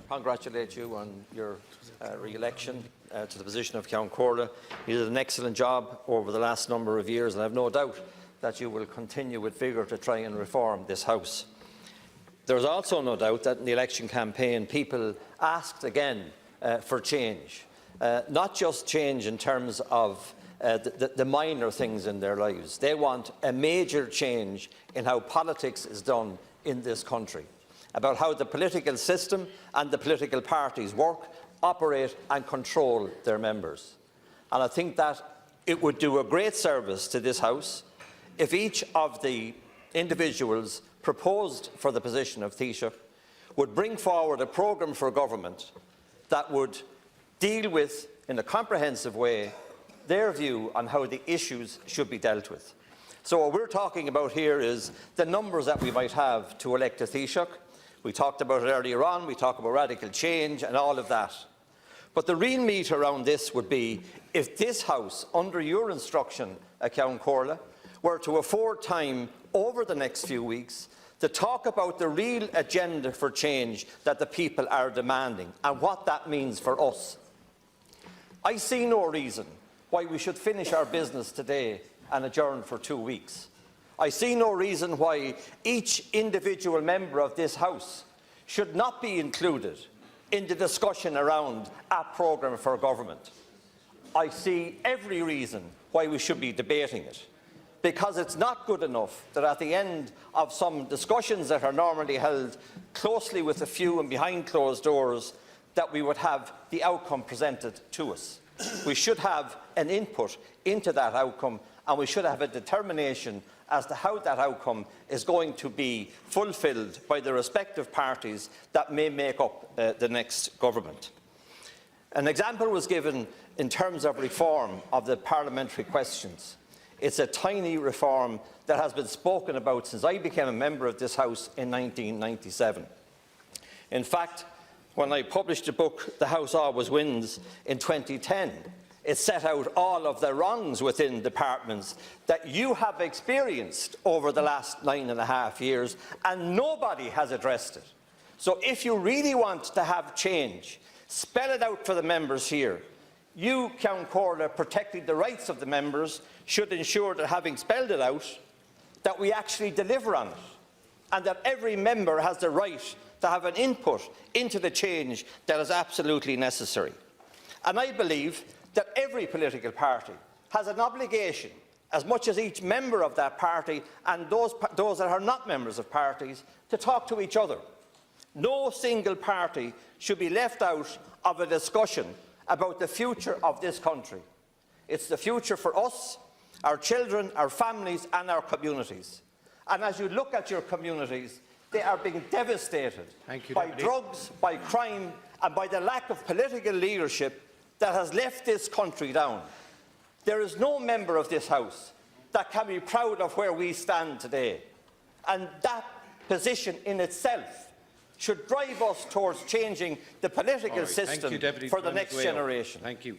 congratulate you on your re-election to the position of Ceann Comhairle. You did an excellent job over the last number of years, and I have no doubt that you will continue with vigour to try and reform this House. There is also no doubt that in the election campaign people asked again for change, not just change in terms of the minor things in their lives. They want a major change in how politics is done in this country, about how the political system and the political parties work, operate and control their members. And I think that it would do a great service to this House if each of the individuals proposed for the position of Taoiseach would bring forward a programme for government that would deal with, in a comprehensive way, their view on how the issues should be dealt with. So what we're talking about here is the numbers that we might have to elect a Taoiseach. We talked about it earlier on, we talked about radical change and all of that. But the real meat around this would be if this House, under your instruction, Ceann Comhairle, were to afford time over the next few weeks to talk about the real agenda for change that the people are demanding and what that means for us. I see no reason why we should finish our business today and adjourn for 2 weeks. I see no reason why each individual member of this House should not be included in the discussion around a programme for government. I see every reason why we should be debating it, because it's not good enough that at the end of some discussions that are normally held closely with a few and behind closed doors, that we would have the outcome presented to us. We should have an input into that outcome, and we should have a determination as to how that outcome is going to be fulfilled by the respective parties that may make up the next government. An example was given in terms of reform of the parliamentary questions. It's a tiny reform that has been spoken about since I became a member of this House in 1997. In fact, when I published the book The House Always Wins in 2010, it set out all of the wrongs within departments that you have experienced over the last 9.5 years, and nobody has addressed it. So if you really want to have change, spell it out for the members here. You, Ceann Comhairle, protecting the rights of the members, should ensure that, having spelled it out, that we actually deliver on it, and that every member has the right to have an input into the change that is absolutely necessary. And I believe that every political party has an obligation, as much as each member of that party and those that are not members of parties, to talk to each other. No single party should be left out of a discussion about the future of this country. It's the future for us, our children, our families and our communities. And as you look at your communities, they are being devastated by drugs, by crime and by the lack of political leadership that has left this country down. There is no member of this House that can be proud of where we stand today. And that position in itself should drive us towards changing the political system for the next generation. Thank you.